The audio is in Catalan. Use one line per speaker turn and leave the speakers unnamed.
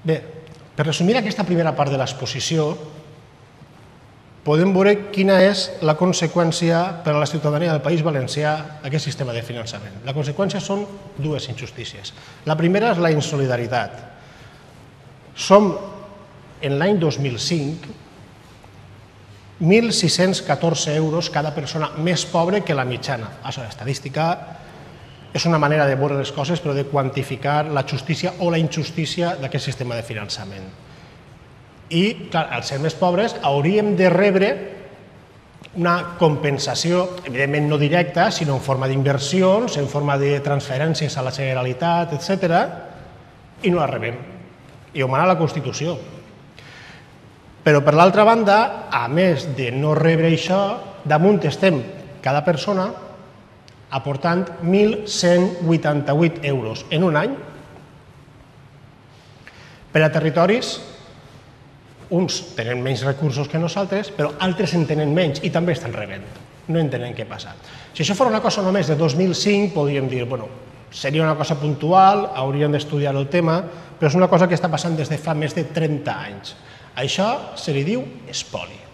Bé, per resumir aquesta primera part de l'exposició, podem veure quina és la conseqüència per a la ciutadania del País Valencià d'aquest sistema de finançament. La conseqüència són dues injustícies. La primera és la insolidaritat. Som, en l'any 2005, 1.614 euros cada persona més pobra que la mitjana. Això, l'estadística és una manera de veure les coses, però de quantificar la justícia o la injustícia d'aquest sistema de finançament. I, clar, al ser més pobres, hauríem de rebre una compensació, evidentment no directa, sinó en forma d'inversions, en forma de transferències a la Generalitat, etc., i no la rebem. I ho mana la Constitució. Però, per l'altra banda, a més de no rebre això, damunt estem, cada persona, aportant 1.188 euros en un any per a territoris. Uns tenen menys recursos que nosaltres, però altres en tenen menys i també estan rebent. No entenen què passa. Si això fos una cosa només de 2005, podríem dir, bueno, seria una cosa puntual, hauríem d'estudiar el tema, però és una cosa que està passant des de fa més de 30 anys. Això se li diu espoli.